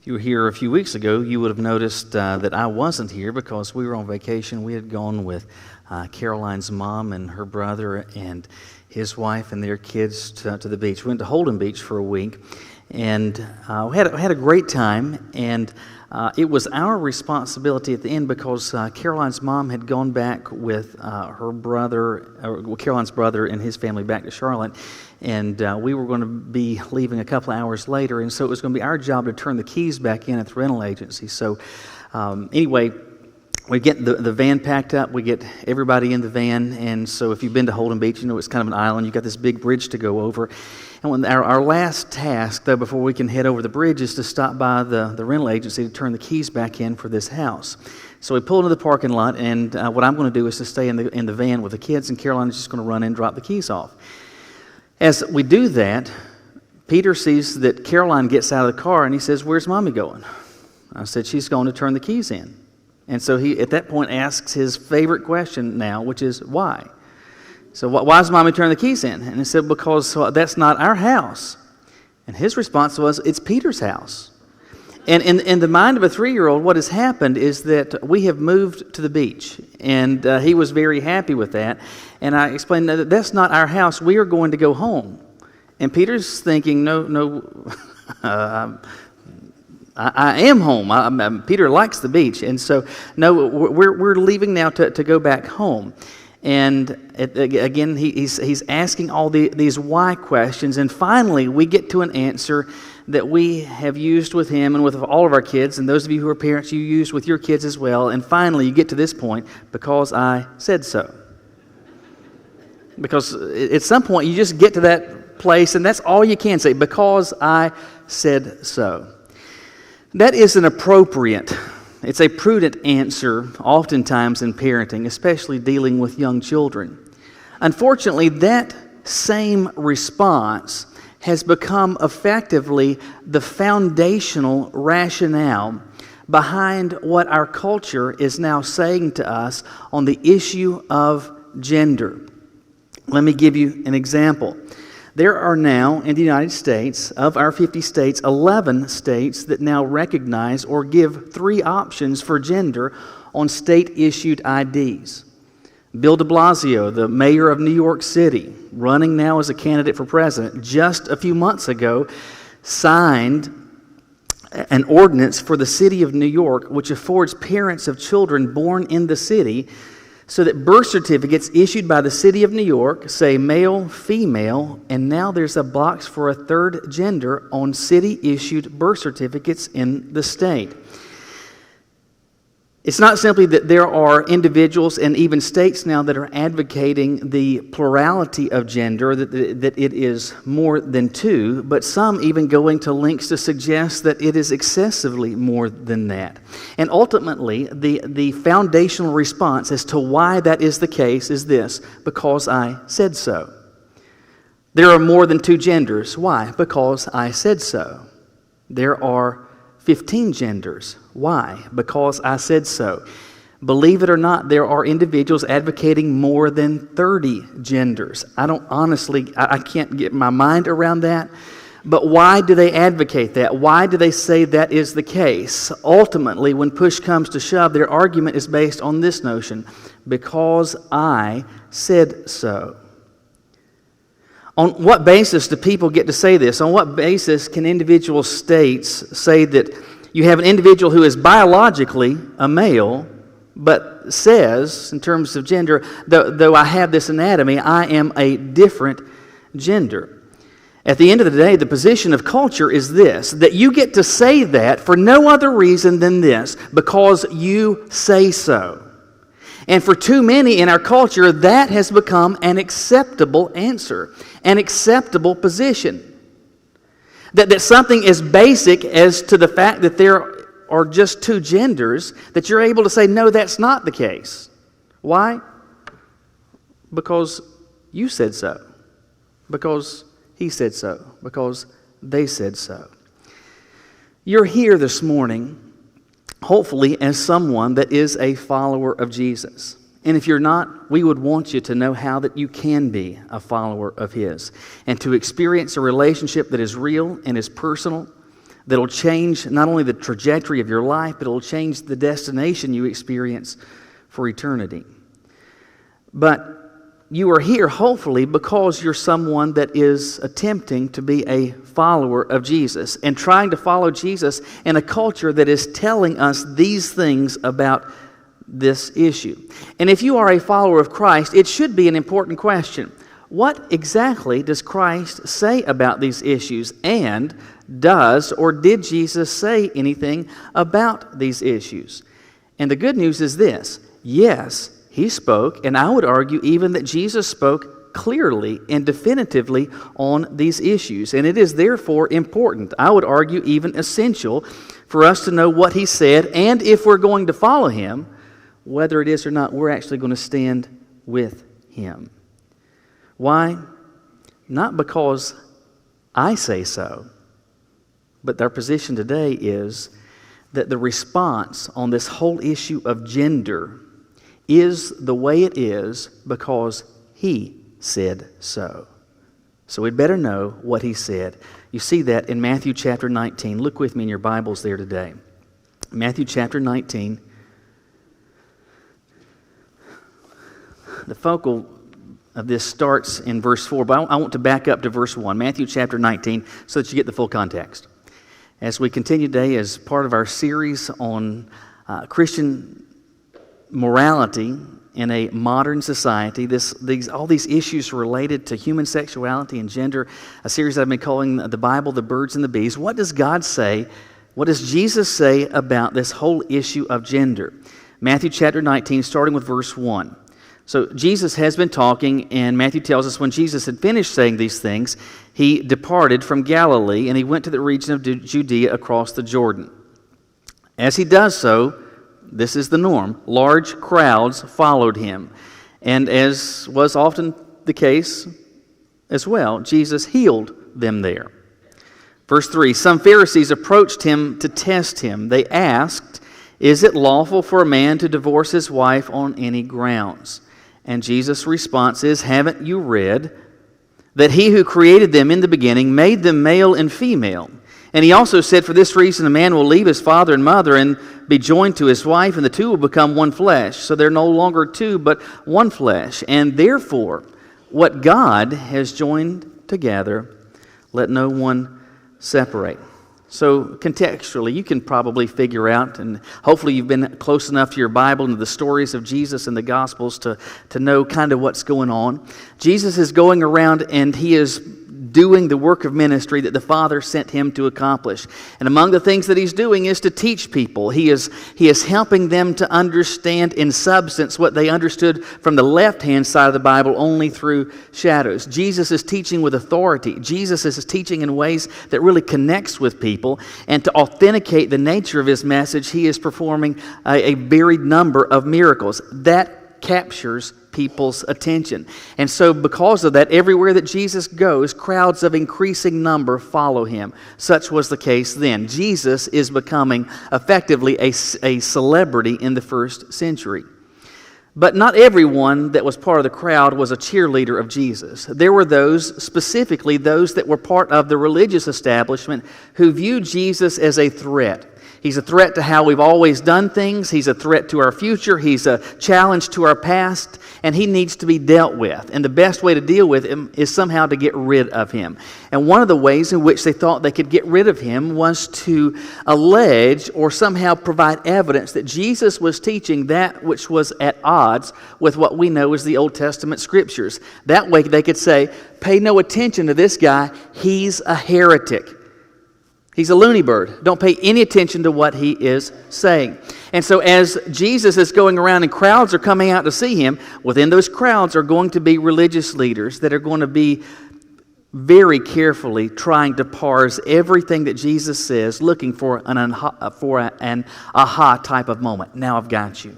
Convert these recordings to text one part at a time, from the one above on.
If you were here a few weeks ago, you would have noticed that I wasn't here because we were on vacation. We had gone with Caroline's mom and her brother and his wife and their kids to the beach. We went to Holden Beach for a week, and we had a great time. And it was our responsibility at the end because Caroline's mom had gone back with her brother, Caroline's brother and his family back to Charlotte, and we were going to be leaving a couple of hours later, and so it was going to be our job to turn the keys back in at the rental agency. So anyway, we get the van packed up, we get everybody in the van, and so if you've been to Holden Beach, you know it's kind of an island, you've got this big bridge to go over. And when our last task, though, before we can head over the bridge is to stop by the rental agency to turn the keys back in for this house. So we pull into the parking lot, and what I'm going to do is to stay in the van with the kids, and Caroline's just going to run in and drop the keys off. As we do that, Peter sees that Caroline gets out of the car, and he says, "Where's Mommy going?" I said, "She's going to turn the keys in." And so he, at that point, asks his favorite question now, which is, why? So why is Mommy turning the keys in? And he said, because that's not our house. And his response was, it's Peter's house. And in the mind of a 3-year-old, what has happened is that we have moved to the beach. And he was very happy with that. And I explained, no, that's not our house. We are going to go home. And Peter's thinking, no, I am home. Peter likes the beach. And so, no, we're leaving now to go back home. And again, he's asking all these why questions. And finally, we get to an answer that we have used with him and with all of our kids. And those of you who are parents, you use with your kids as well. And finally, you get to this point, because I said so. Because at some point, you just get to that place, and that's all you can say, because I said so. That is an appropriate, it's a prudent answer oftentimes in parenting, especially dealing with young children. Unfortunately, that same response has become effectively the foundational rationale behind what our culture is now saying to us on the issue of gender. Let me give you an example. There are now, in the United States, of our 50 states, 11 states that now recognize or give 3 options for gender on state-issued IDs. Bill de Blasio, the mayor of New York City, running now as a candidate for president, just a few months ago signed an ordinance for the city of New York which affords parents of children born in the city so that birth certificates issued by the city of New York say male, female, and now there's a box for a third gender on city-issued birth certificates in the state. It's not simply that there are individuals and even states now that are advocating the plurality of gender, that it is more than 2, but some even going to lengths to suggest that it is excessively more than that. And ultimately, the foundational response as to why that is the case is this: because I said so. There are more than 2 genders. Why? Because I said so. There are 15 genders. Why? Because I said so. Believe it or not, there are individuals advocating more than 30 genders. I can't get my mind around that. But why do they advocate that? Why do they say that is the case? Ultimately, when push comes to shove, their argument is based on this notion: because I said so. On what basis do people get to say this? On what basis can individual states say that you have an individual who is biologically a male, but says, in terms of gender, though I have this anatomy, I am a different gender? At the end of the day, the position of culture is this: that you get to say that for no other reason than this, because you say so. And for too many in our culture, that has become an acceptable answer, an acceptable position. That something as basic as to the fact that there are just 2 genders, that you're able to say, no, that's not the case. Why? Because you said so. Because he said so. Because they said so. You're here this morning, hopefully, as someone that is a follower of Jesus. And if you're not, we would want you to know how that you can be a follower of His and to experience a relationship that is real and is personal, that'll change not only the trajectory of your life, but it'll change the destination you experience for eternity. But you are here, hopefully, because you're someone that is attempting to be a follower of Jesus and trying to follow Jesus in a culture that is telling us these things about this issue. And if you are a follower of Christ, it should be an important question. What exactly does Christ say about these issues? And does or did Jesus say anything about these issues? And the good news is this: yes, He spoke, and I would argue even that Jesus spoke clearly and definitively on these issues. And it is therefore important, I would argue even essential, for us to know what He said, and if we're going to follow Him, whether it is or not, we're actually going to stand with Him. Why? Not because I say so, but our position today is that the response on this whole issue of gender is the way it is because He said so. So we'd better know what He said. You see that in Matthew chapter 19. Look with me in your Bibles there today. Matthew chapter 19. The focal of this starts in verse 4, but I want to back up to verse 1. Matthew chapter 19, so that you get the full context. As we continue today as part of our series on Christian morality in a modern society, all these issues related to human sexuality and gender, a series I've been calling the Bible, the Birds and the Bees. What does God say? What does Jesus say about this whole issue of gender? Matthew chapter 19, starting with verse 1. So Jesus has been talking, and Matthew tells us when Jesus had finished saying these things, He departed from Galilee, and He went to the region of Judea across the Jordan. As He does so, this is the norm, large crowds followed Him. And as was often the case as well, Jesus healed them there. Verse 3, some Pharisees approached Him to test Him. They asked, "Is it lawful for a man to divorce his wife on any grounds?" And Jesus' response is, "Haven't you read that He who created them in the beginning made them male and female? And He also said, for this reason a man will leave his father and mother and be joined to his wife, and the two will become one flesh. So they're no longer two, but one flesh. And therefore, what God has joined together, let no one separate." So contextually, you can probably figure out, and hopefully you've been close enough to your Bible and to the stories of Jesus and the Gospels to know kind of what's going on. Jesus is going around and He is doing the work of ministry that the Father sent Him to accomplish. And among the things that He's doing is to teach people. He is helping them to understand in substance what they understood from the left-hand side of the Bible only through shadows. Jesus is teaching with authority. Jesus is teaching in ways that really connects with people. And to authenticate the nature of His message, He is performing a varied number of miracles. That captures people's attention. And so because of that, everywhere that Jesus goes, crowds of increasing number follow Him. Such was the case then. Jesus is becoming effectively a celebrity in the first century. But not everyone that was part of the crowd was a cheerleader of Jesus. There were those, specifically those that were part of the religious establishment, who viewed Jesus as a threat. He's a threat to how we've always done things. He's a threat to our future. He's a challenge to our past. And He needs to be dealt with. And the best way to deal with Him is somehow to get rid of Him. And one of the ways in which they thought they could get rid of Him was to allege or somehow provide evidence that Jesus was teaching that which was at odds with what we know as the Old Testament Scriptures. That way they could say, pay no attention to this guy. He's a heretic. He's a loony bird. Don't pay any attention to what he is saying. And so as Jesus is going around and crowds are coming out to see Him, within those crowds are going to be religious leaders that are going to be very carefully trying to parse everything that Jesus says, looking for an aha type of moment. Now I've got you.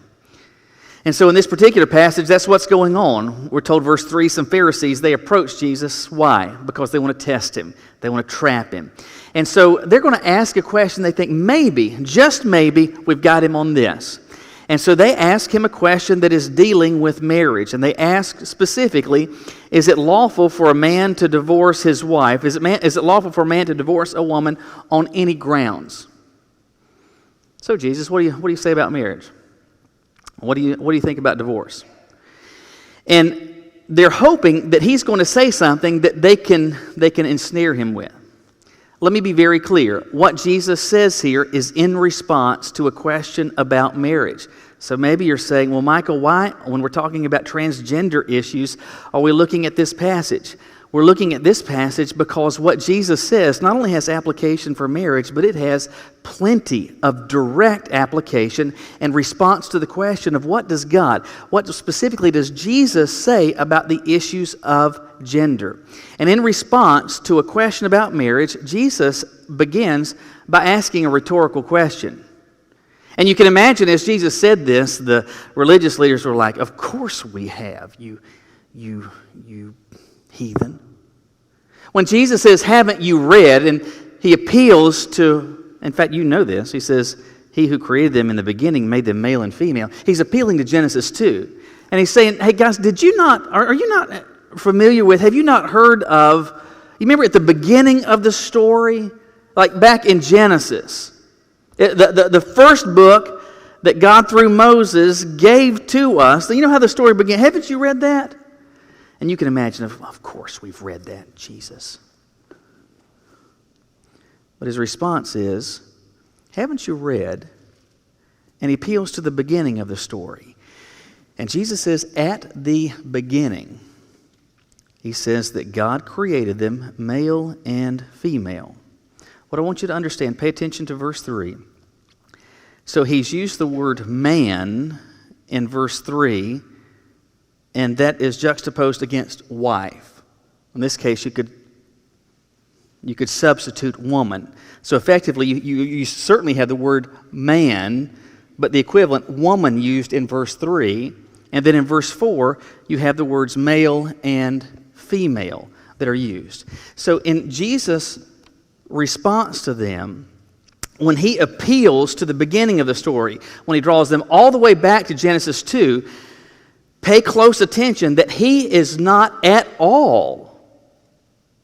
And so in this particular passage, that's what's going on. We're told, verse 3, some Pharisees, they approach Jesus. Why? Because they want to test Him. They want to trap Him. And so they're going to ask a question they think maybe, just maybe, we've got Him on this. And so they ask him a question that is dealing with marriage. And they ask specifically, is it lawful for a man to divorce his wife? Is it lawful for a man to divorce a woman on any grounds? So Jesus, what do you say about marriage? What do you think about divorce? And they're hoping that he's going to say something that they can ensnare him with. Let me be very clear. What Jesus says here is in response to a question about marriage. So maybe you're saying, well, Michael, why, when we're talking about transgender issues, are we looking at this passage? We're looking at this passage because what Jesus says not only has application for marriage, but it has plenty of direct application and response to the question of what specifically does Jesus say about the issues of gender? And in response to a question about marriage, Jesus begins by asking a rhetorical question. And you can imagine as Jesus said this, the religious leaders were like, of course we have, you heathen. When Jesus says, haven't you read? And he appeals to, in fact, you know this. He says, he who created them in the beginning made them male and female. He's appealing to Genesis 2. And he's saying, hey guys, are you not familiar with, have you not heard of, you remember at the beginning of the story? Like back in Genesis. The first book that God through Moses gave to us. You know how the story began? Haven't you read that? And you can imagine, of course we've read that, Jesus. But his response is, haven't you read? And he appeals to the beginning of the story. And Jesus says, at the beginning, he says that God created them, male and female. What I want you to understand, pay attention to verse 3. So he's used the word man in verse 3, and that is juxtaposed against wife. In this case, you could substitute woman. So effectively, you certainly have the word man, but the equivalent woman used in verse 3. And then in verse 4, you have the words male and female that are used. So in Jesus' response to them, when he appeals to the beginning of the story, when he draws them all the way back to Genesis 2, pay close attention that he is not at all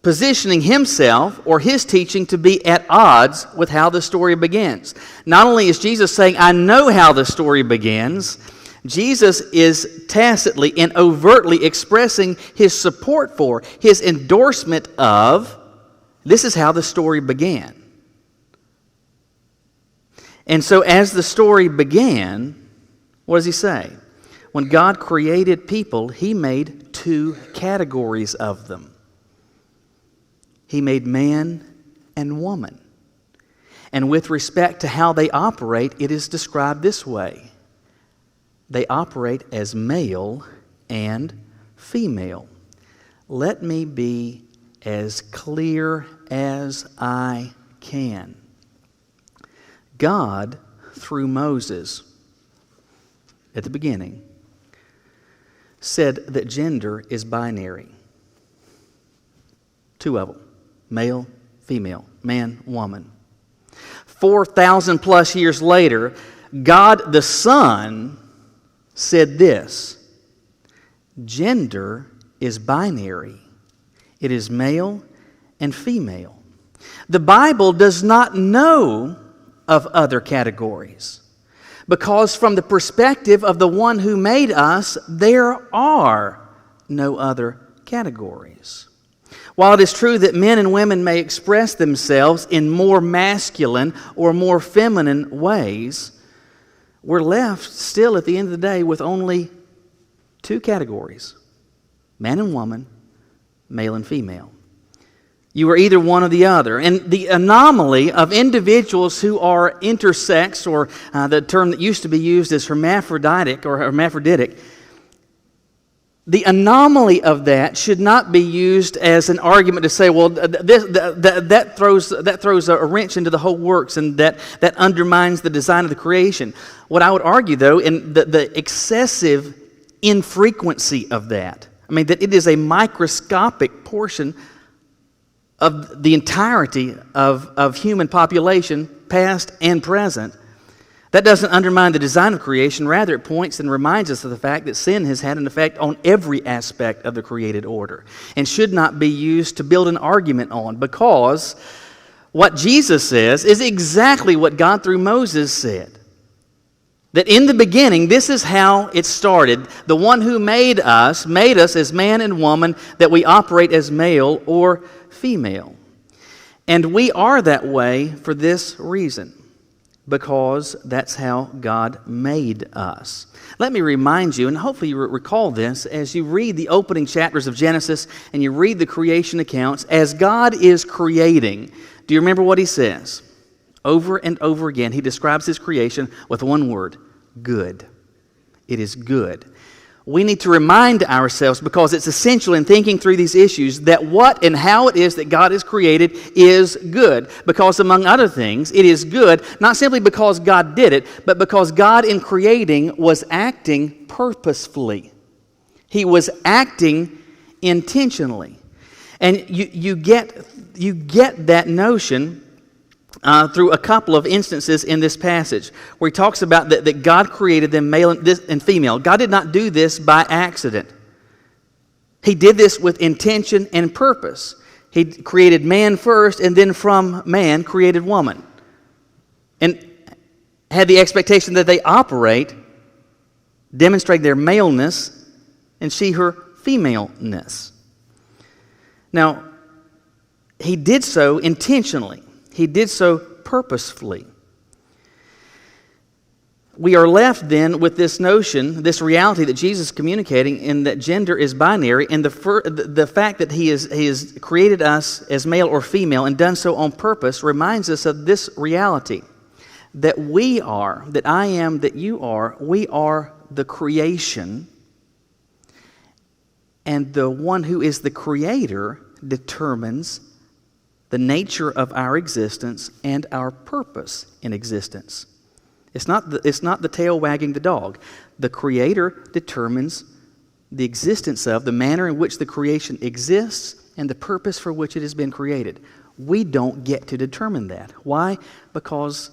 positioning himself or his teaching to be at odds with how the story begins. Not only is Jesus saying, I know how the story begins, Jesus is tacitly and overtly expressing his support for, his endorsement of, this is how the story began. And so as the story began, what does he say? When God created people, he made two categories of them. He made man and woman. And with respect to how they operate, it is described this way. They operate as male and female. Let me be as clear as I can. God, through Moses, at the beginning, said that gender is binary. Two of them, male, female, man, woman. 4,000 plus years later, God the Son said this, gender is binary. It is male and female. The Bible does not know of other categories, because from the perspective of the one who made us, there are no other categories. While it is true that men and women may express themselves in more masculine or more feminine ways, we're left still at the end of the day with only two categories, man and woman, male and female. You are either one or the other. And the anomaly of individuals who are intersex, or the term that used to be used is hermaphroditic or hermaphroditic, the anomaly of that should not be used as an argument to say, well, that throws a wrench into the whole works and that undermines the design of the creation. What I would argue, though, in the excessive infrequency of that, that it is a microscopic portion of the entirety of human population, past and present, That doesn't undermine the design of creation. Rather, it points and reminds us of the fact that sin has had an effect on every aspect of the created order and should not be used to build an argument on, because what Jesus says is exactly what God through Moses said. That in the beginning, this is how it started. The one who made us as man and woman, that we operate as male or female. And we are that way for this reason, because that's how God made us. Let me remind you, and hopefully you recall this, as you read the opening chapters of Genesis and you read the creation accounts, as God is creating, do you remember what he says? Over and over again, he describes his creation with one word: good. It is good. We need to remind ourselves, because it's essential in thinking through these issues, that what and how it is that God has created is good. Because among other things, it is good, not simply because God did it, but because God in creating was acting purposefully. He was acting intentionally. And you get that notion through a couple of instances in this passage, where he talks about that God created them male and female. God did not do this by accident. He did this with intention and purpose. He created man first, and then from man created woman. And had the expectation that they operate, demonstrate their maleness, and she her femaleness. Now, he did so intentionally. He did so purposefully. We are left then with this notion, this reality that Jesus is communicating, in that gender is binary, and the fact that he has created us as male or female and done so on purpose reminds us of this reality, that we are, that I am, that you are, we are the creation, and the one who is the creator determines the nature of our existence and our purpose in existence. It's not the tail wagging the dog. The Creator determines the existence of, the manner in which the creation exists, and the purpose for which it has been created. We don't get to determine that. Why? Because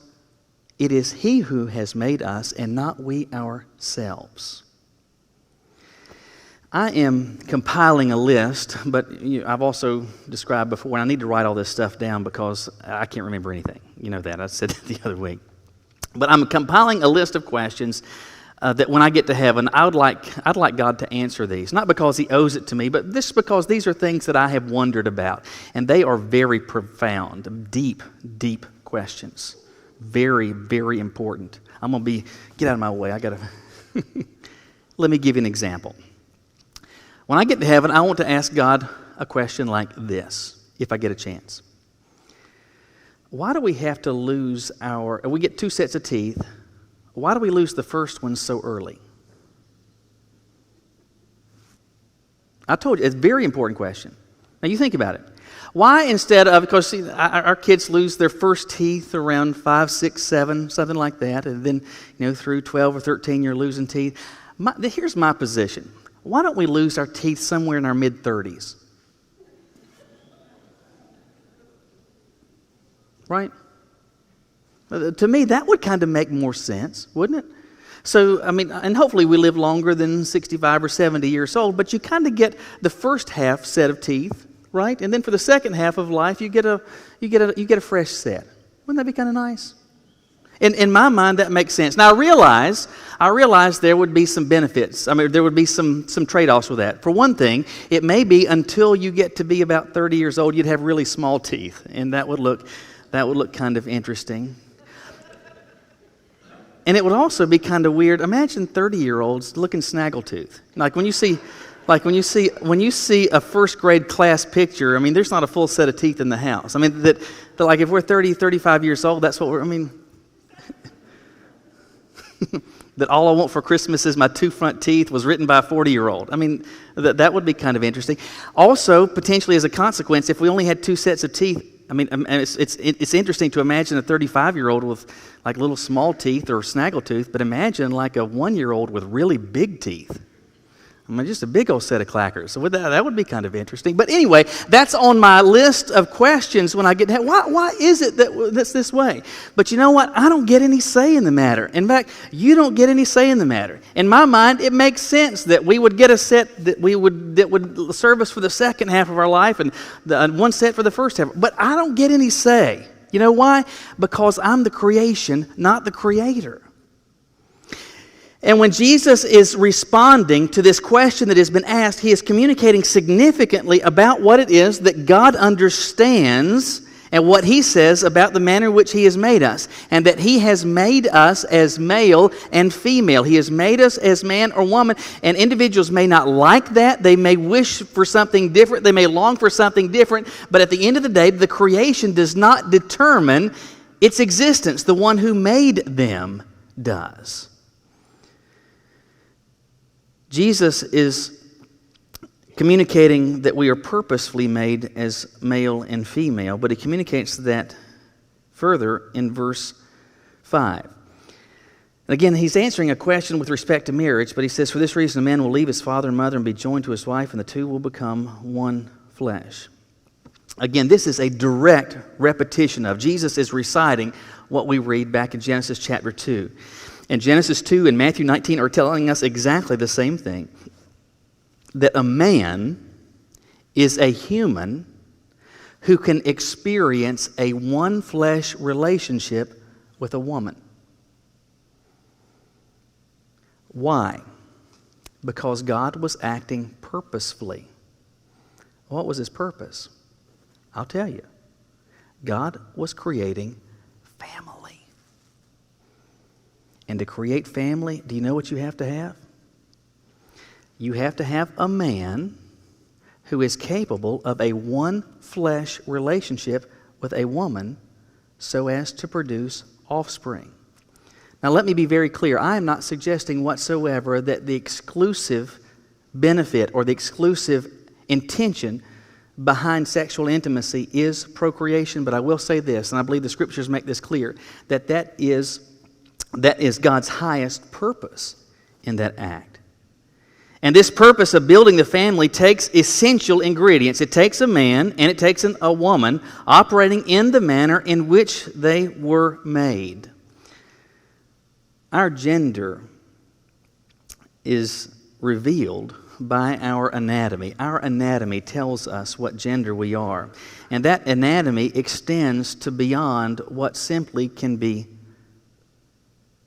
it is He who has made us and not we ourselves. I am compiling a list, but I've also described before, and I need to write all this stuff down because I can't remember anything. You know that. I said that the other week. But I'm compiling a list of questions that when I get to heaven, I'd like God to answer these. Not because He owes it to me, but just because these are things that I have wondered about. And they are very profound, deep, deep questions. Very, very important. I'm going to get out of my way. Let me give you an example. When I get to heaven, I want to ask God a question like this, if I get a chance. Why do we have to lose we get 2 sets of teeth, why do we lose the first one so early? I told you, it's a very important question. Now you think about it. Why instead of, because see, our kids lose their first teeth around 5, 6, 7, something like that, and then through 12 or 13 you're losing teeth. Here's my position. Why don't we lose our teeth somewhere in our mid-30s? Right? To me, that would kind of make more sense, wouldn't it? So, and hopefully we live longer than 65 or 70 years old, but you kind of get the first half set of teeth, right? And then for the second half of life, you get a fresh set. Wouldn't that be kind of nice? In my mind, that makes sense. Now, I realize there would be some benefits. There would be some trade-offs with that. For one thing, it may be until you get to be about 30 years old, you'd have really small teeth, and that would look kind of interesting. And it would also be kind of weird. Imagine 30-year-olds looking snaggletooth. Like when you see a first grade class picture, there's not a full set of teeth in the house. That like if we're 30, 35 years old, that's what that all I want for Christmas is my 2 front teeth was written by a 40-year-old. That would be kind of interesting. Also, potentially as a consequence, if we only had 2 sets of teeth, it's interesting to imagine a 35-year-old with like little small teeth or snaggletooth, but imagine like a 1-year-old with really big teeth. I mean, just a big old set of clackers. So that would be kind of interesting. But anyway, that's on my list of questions when I get to why is it that's this way? But you know what? I don't get any say in the matter. In fact, you don't get any say in the matter. In my mind, it makes sense that we would get a set that would serve us for the second half of our life and one set for the first half. But I don't get any say. You know why? Because I'm the creation, not the creator. And when Jesus is responding to this question that has been asked, he is communicating significantly about what it is that God understands and what he says about the manner in which he has made us, and that he has made us as male and female. He has made us as man or woman, and individuals may not like that. They may wish for something different. They may long for something different, but at the end of the day, the creation does not determine its existence. The one who made them does. Jesus is communicating that we are purposefully made as male and female, but he communicates that further in verse 5. And again, he's answering a question with respect to marriage, but he says, "For this reason a man will leave his father and mother and be joined to his wife, and the two will become one flesh." Again, this is a direct repetition of Jesus is reciting what we read back in Genesis chapter 2. And Genesis 2 and Matthew 19 are telling us exactly the same thing. That a man is a human who can experience a one-flesh relationship with a woman. Why? Because God was acting purposefully. What was his purpose? I'll tell you. God was creating family. And to create family, do you know what you have to have? You have to have a man who is capable of a one-flesh relationship with a woman so as to produce offspring. Now, let me be very clear. I am not suggesting whatsoever that the exclusive benefit or the exclusive intention behind sexual intimacy is procreation, but I will say this, and I believe the Scriptures make this clear, that is God's highest purpose in that act. And this purpose of building the family takes essential ingredients. It takes a man and it takes a woman operating in the manner in which they were made. Our gender is revealed by our anatomy. Our anatomy tells us what gender we are. And that anatomy extends to beyond what simply can be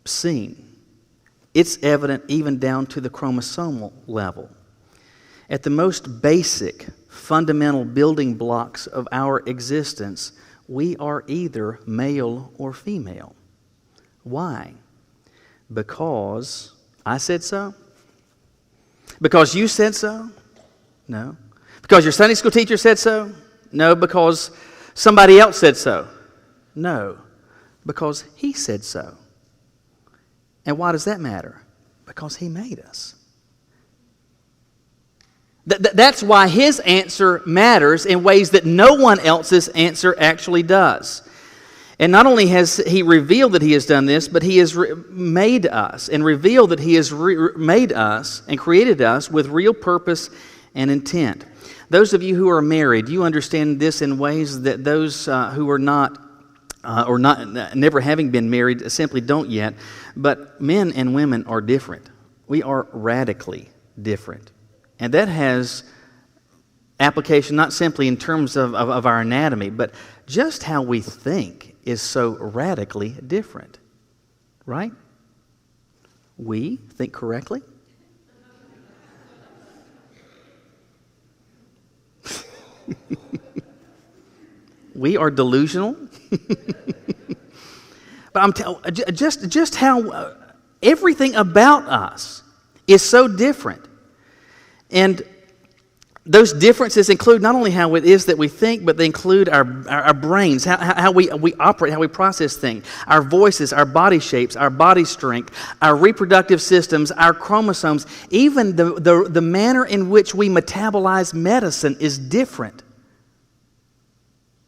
seen. It's evident even down to the chromosomal level. At the most basic, fundamental building blocks of our existence, we are either male or female. Why? Because I said so? Because you said so? No. Because your Sunday school teacher said so? No. Because somebody else said so? No. Because he said so. And why does that matter? Because he made us. That's why his answer matters in ways that no one else's answer actually does. And not only has he revealed that he has done this, but he has made us and revealed that he has made us and created us with real purpose and intent. Those of you who are married, you understand this in ways that those who are not never having been married simply don't yet. But men and women are different. We are radically different. And that has application not simply in terms of our anatomy, but just how we think is so radically different. Right? We think correctly. We are delusional. But I'm just how everything about us is so different. And those differences include not only how it is that we think, but they include our brains, how we operate, how we process things, our voices, our body shapes, our body strength, our reproductive systems, our chromosomes, even the manner in which we metabolize medicine is different.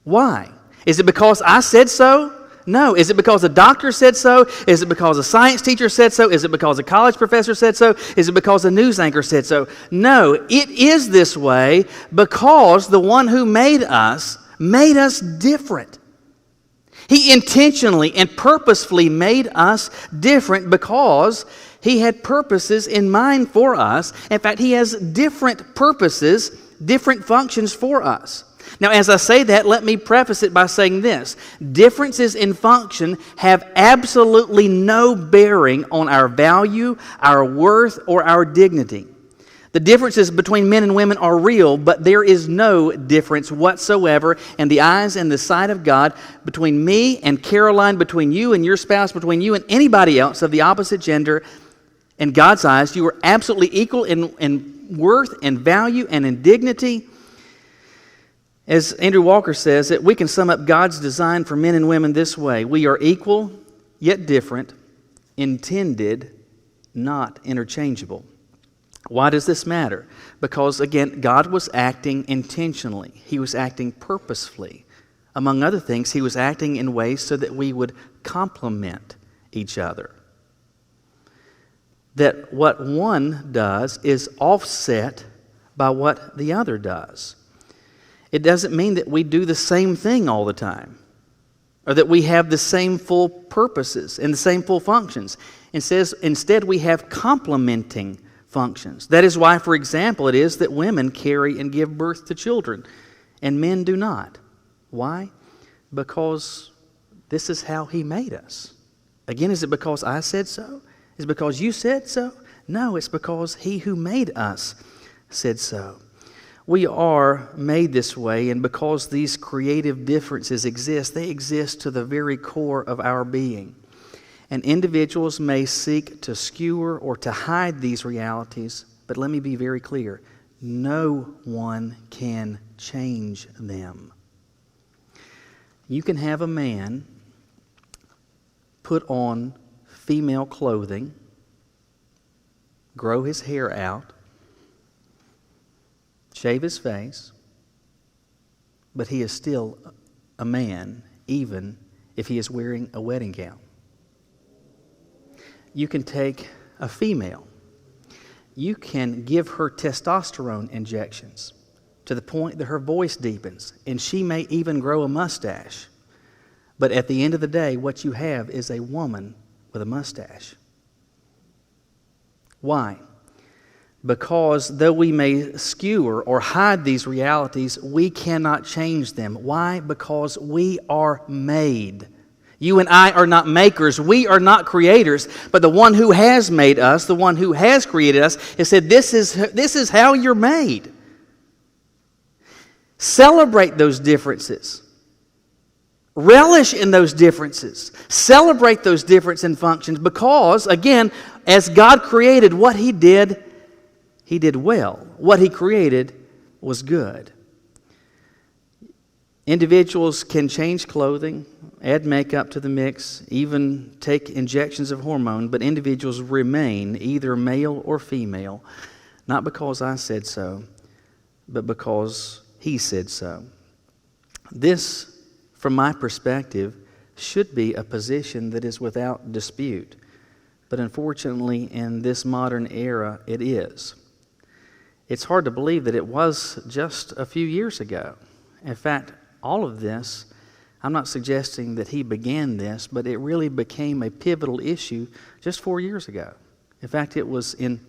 Why? Is it because I said so? No. Is it because a doctor said so? Is it because a science teacher said so? Is it because a college professor said so? Is it because a news anchor said so? No, it is this way because the one who made us different. He intentionally and purposefully made us different because He had purposes in mind for us. In fact, He has different purposes, different functions for us. Now, as I say that, let me preface it by saying this. Differences in function have absolutely no bearing on our value, our worth, or our dignity. The differences between men and women are real, but there is no difference whatsoever in the eyes and the sight of God between me and Caroline, between you and your spouse, between you and anybody else of the opposite gender. In God's eyes, you are absolutely equal in worth and value and in dignity. As Andrew Walker says, that we can sum up God's design for men and women this way. We are equal, yet different, intended, not interchangeable. Why does this matter? Because, again, God was acting intentionally. He was acting purposefully. Among other things, He was acting in ways so that we would complement each other. That what one does is offset by what the other does. It doesn't mean that we do the same thing all the time, or that we have the same full purposes and the same full functions. Instead, we have complementing functions. That is why, for example, it is that women carry and give birth to children, and men do not. Why? Because this is how He made us. Again, is it because I said so? Is it because you said so? No, it's because He who made us said so. We are made this way, and because these creative differences exist, they exist to the very core of our being. And individuals may seek to skewer or to hide these realities, but let me be very clear. No one can change them. You can have a man put on female clothing, grow his hair out, shave his face, but he is still a man, even if he is wearing a wedding gown. You can take a female. You can give her testosterone injections to the point that her voice deepens, and she may even grow a mustache. But at the end of the day, what you have is a woman with a mustache. Why? Because though we may skewer or hide these realities, we cannot change them. Why? Because we are made. You and I are not makers. We are not creators. But the one who has made us, the one who has created us, has said, this is how you're made. Celebrate those differences. Relish in those differences. Celebrate those differences and functions because, again, as God created what He did well. What He created was good. Individuals can change clothing, add makeup to the mix, even take injections of hormone, but individuals remain either male or female, not because I said so, but because He said so. This, from my perspective, should be a position that is without dispute, but unfortunately in this modern era it is. It's hard to believe that it was just a few years ago. In fact, all of this, I'm not suggesting that He began this, but it really became a pivotal issue just 4 years ago. In fact, it was in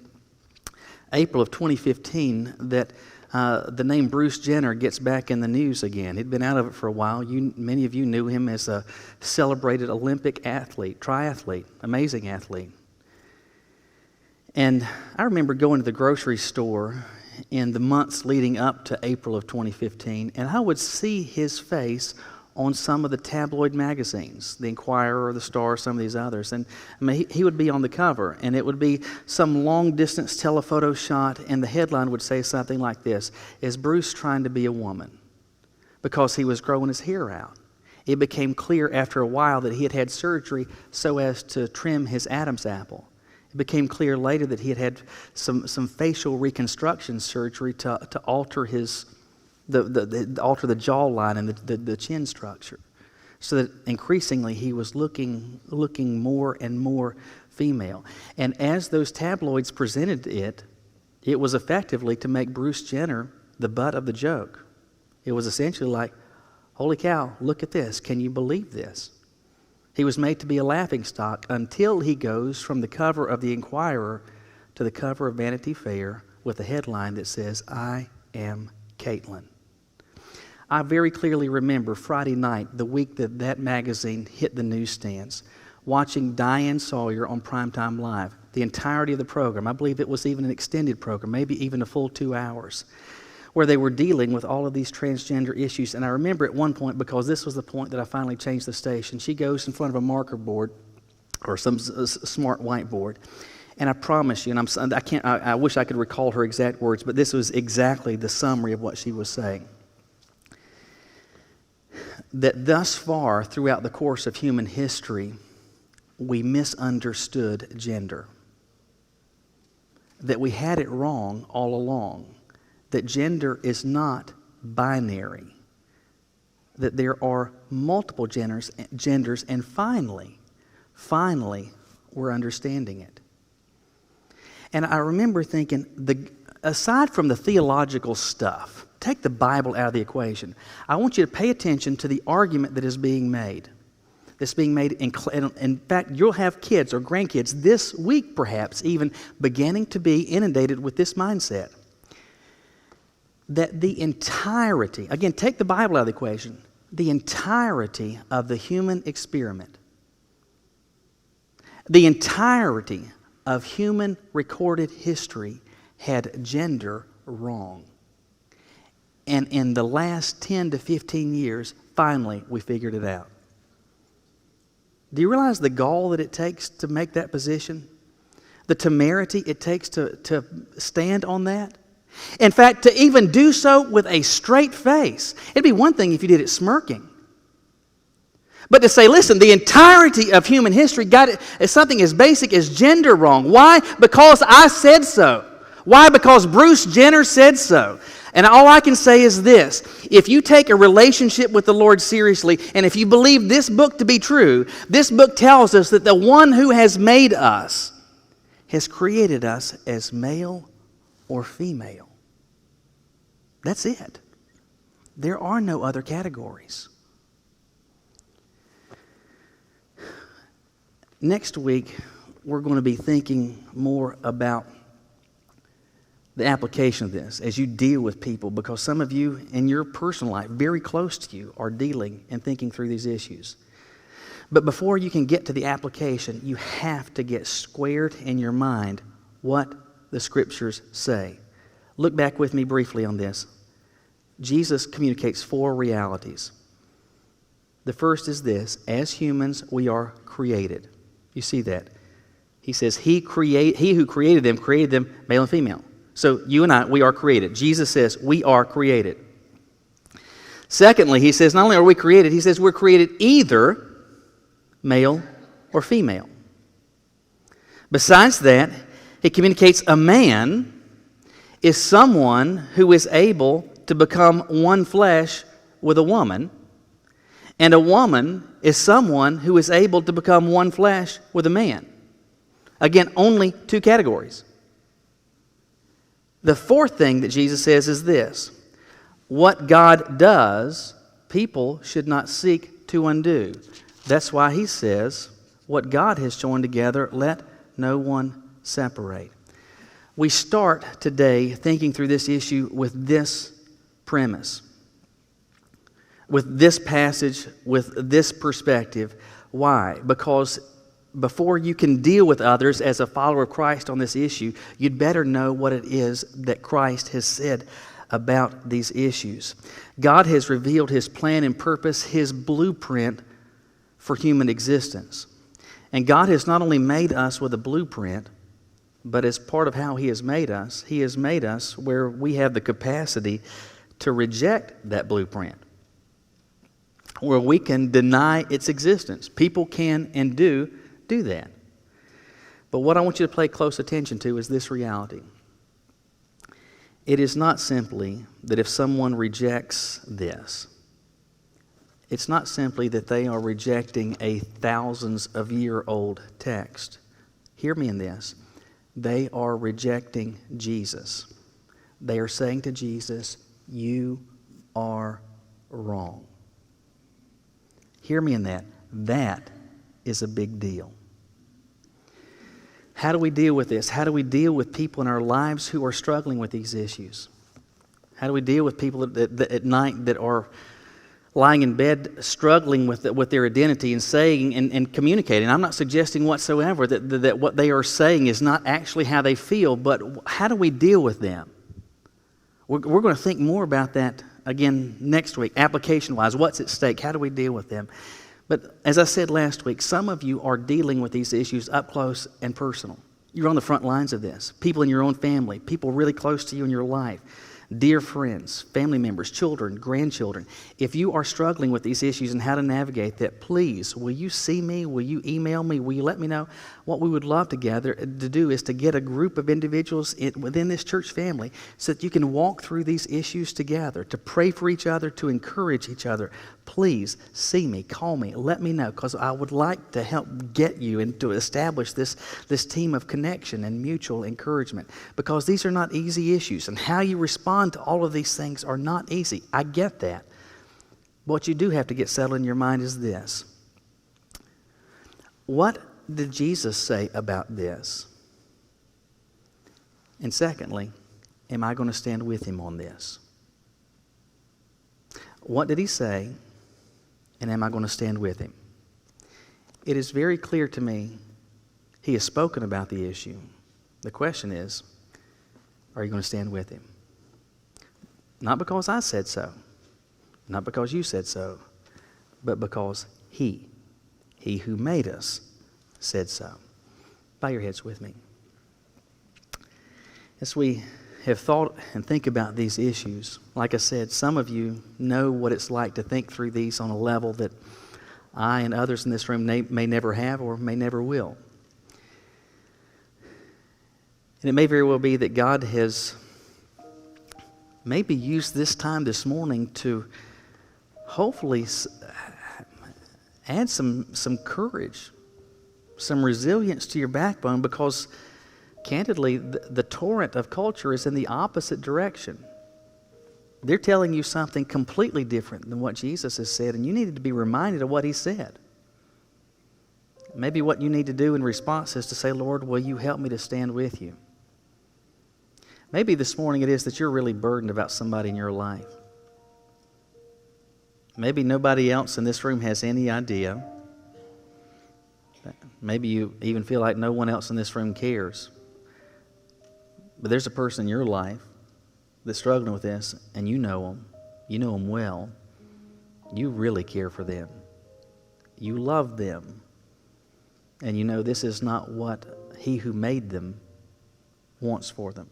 April of 2015 that the name Bruce Jenner gets back in the news again. He'd been out of it for a while. Many of you knew him as a celebrated Olympic athlete, triathlete, amazing athlete. And I remember going to the grocery store in the months leading up to April of 2015, and I would see his face on some of the tabloid magazines, the Inquirer, the Star, some of these others. And I mean, he would be on the cover, and it would be some long-distance telephoto shot, and the headline would say something like this: "Is Bruce trying to be a woman?" Because he was growing his hair out. It became clear after a while that he had had surgery so as to trim his Adam's apple. It became clear later that he had had some facial reconstruction surgery to alter alter the jawline and the chin structure. so that increasingly he was looking more and more female. And as those tabloids presented it, it was effectively to make Bruce Jenner the butt of the joke. It was essentially like, holy cow, look at this. Can you believe this? He was made to be a laughingstock until he goes from the cover of the Inquirer to the cover of Vanity Fair with a headline that says, I am Caitlyn. I very clearly remember Friday night, the week that that magazine hit the newsstands, watching Diane Sawyer on Primetime Live, the entirety of the program. I believe it was even an extended program, maybe even a full 2 hours, where they were dealing with all of these transgender issues. And I remember at one point, because this was the point that I finally changed the station, she goes in front of a marker board or some smart whiteboard, and I promise you, and I wish I could recall her exact words, but this was exactly the summary of what she was saying. That thus far throughout the course of human history, we misunderstood gender. That we had it wrong all along. That gender is not binary. That there are multiple genders, and finally, we're understanding it. And I remember thinking, aside from the theological stuff, take the Bible out of the equation. I want you to pay attention to the argument that is being made. That's being made, in fact, you'll have kids or grandkids this week perhaps even beginning to be inundated with this mindset. That the entirety, again, take the Bible out of the equation, the entirety of the human experiment, the entirety of human recorded history had gender wrong. And in the last 10 to 15 years, finally, we figured it out. Do you realize the gall that it takes to make that position? The temerity it takes to stand on that? In fact, to even do so with a straight face. It'd be one thing if you did it smirking. But to say, listen, the entirety of human history got it as something as basic as gender wrong. Why? Because I said so. Why? Because Bruce Jenner said so. And all I can say is this: if you take a relationship with the Lord seriously, and if you believe this book to be true, this book tells us that the one who has made us has created us as male or female. That's it. There are no other categories. Next week, we're going to be thinking more about the application of this as you deal with people, because some of you in your personal life, very close to you, are dealing and thinking through these issues. But before you can get to the application, you have to get squared in your mind what the Scriptures say. Look back with me briefly on this. Jesus communicates 4 realities. The first is this: as humans, we are created. You see that? He says, He who created them male and female. So you and I, we are created. Jesus says we are created. Secondly, he says not only are we created, he says we're created either male or female. Besides that, he communicates a man is someone who is able to become one flesh with a woman, and a woman is someone who is able to become one flesh with a man. Again, only 2 categories. The fourth thing that Jesus says is this: what God does, people should not seek to undo. That's why he says, what God has joined together, let no one separate. We start today thinking through this issue with this premise, with this passage, with this perspective. Why? Because before you can deal with others as a follower of Christ on this issue, you'd better know what it is that Christ has said about these issues. God has revealed His plan and purpose, His blueprint for human existence. And God has not only made us with a blueprint, but as part of how He has made us where we have the capacity to reject that blueprint, where we can deny its existence. People can and do that. But what I want you to pay close attention to is this reality. It is not simply that if someone rejects this, It's not simply that they are rejecting a thousands of year old text. Hear me in this. They are rejecting Jesus. They are saying to Jesus, you are wrong. Hear me in that. That is a big deal. How do we deal with this? How do we deal with people in our lives who are struggling with these issues? How do we deal with people that at night that are lying in bed struggling with their identity and saying and communicating? I'm not suggesting whatsoever that what they are saying is not actually how they feel, but how do we deal with them? We're going to think more about that again next week, application-wise. What's at stake? How do we deal with them? But as I said last week, some of you are dealing with these issues up close and personal. You're on the front lines of this. People in your own family, people really close to you in your life, dear friends, family members, children, grandchildren. If you are struggling with these issues and how to navigate that, please, will you see me? Will you email me? Will you let me know? What we would love to do is to get a group of individuals within this church family so that you can walk through these issues together, to pray for each other, to encourage each other. Please see me, call me, let me know, because I would like to help get you and to establish this team of connection and mutual encouragement, because these are not easy issues, and how you respond to all of these things are not easy. I get that. What you do have to get settled in your mind is this. What did Jesus say about this? And secondly, am I going to stand with him on this? What did he say? And am I going to stand with him? It is very clear to me he has spoken about the issue. The question is, are you going to stand with him? Not because I said so, not because you said so, but because he who made us, said so. Bow your heads with me. As we have thought and think about these issues, like I said, some of you know what it's like to think through these on a level that I and others in this room may never have or may never will. And it may very well be that God has maybe used this time this morning to hopefully add some courage, some resilience to your backbone, because candidly, the torrent of culture is in the opposite direction. They're telling you something completely different than what Jesus has said, and you needed to be reminded of what he said. Maybe what you need to do in response is to say, Lord, will you help me to stand with you? Maybe this morning it is that you're really burdened about somebody in your life. Maybe nobody else in this room has any idea. Maybe you even feel like no one else in this room cares. But there's a person in your life that's struggling with this, and you know them. You know them well. You really care for them. You love them. And you know this is not what he who made them wants for them.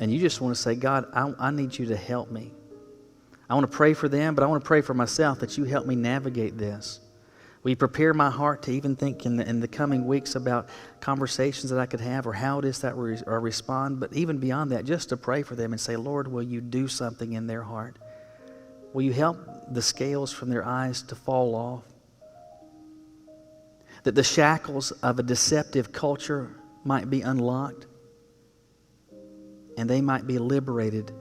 And you just want to say, God, I need you to help me. I want to pray for them, but I want to pray for myself that you help me navigate this. Will you prepare my heart to even think in the coming weeks about conversations that I could have or how it is that I respond, but even beyond that, just to pray for them and say, Lord, will you do something in their heart? Will you help the scales from their eyes to fall off? That the shackles of a deceptive culture might be unlocked and they might be liberated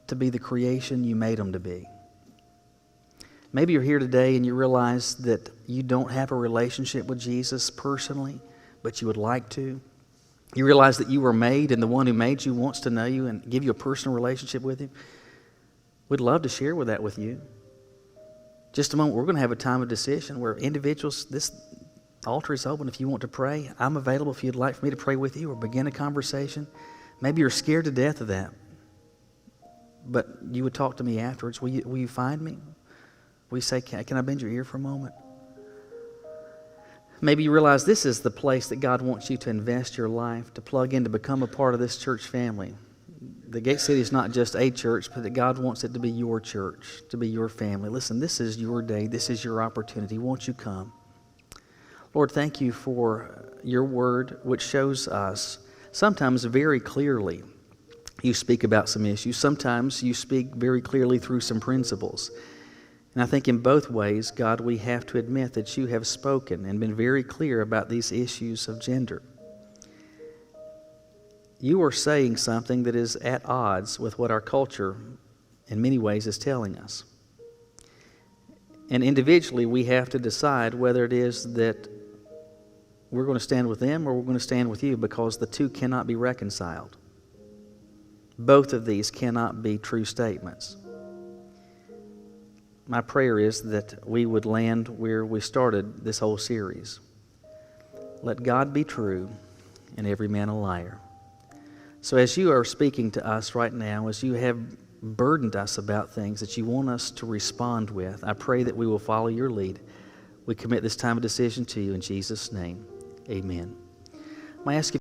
to be the creation you made them to be. Maybe you're here today and you realize that you don't have a relationship with Jesus personally, but you would like to. You realize that you were made and the one who made you wants to know you and give you a personal relationship with him. We'd love to share that with you. Just a moment, we're going to have a time of decision where individuals, this altar is open if you want to pray. I'm available if you'd like for me to pray with you or begin a conversation. Maybe you're scared to death of that, but you would talk to me afterwards. Will you find me? Will you say, can I bend your ear for a moment? Maybe you realize this is the place that God wants you to invest your life, to plug in, to become a part of this church family. The Gate City is not just a church, but that God wants it to be your church, to be your family. Listen, this is your day. This is your opportunity. Won't you come? Lord, thank you for your word, which shows us sometimes very clearly you speak about some issues. Sometimes you speak very clearly through some principles. And I think in both ways, God, we have to admit that you have spoken and been very clear about these issues of gender. You are saying something that is at odds with what our culture in many ways is telling us. And individually, we have to decide whether it is that we're going to stand with them or we're going to stand with you, because the two cannot be reconciled. Both of these cannot be true statements. My prayer is that we would land where we started this whole series. Let God be true and every man a liar. So as you are speaking to us right now, as you have burdened us about things that you want us to respond with, I pray that we will follow your lead. We commit this time of decision to you in Jesus' name. Amen. May I ask you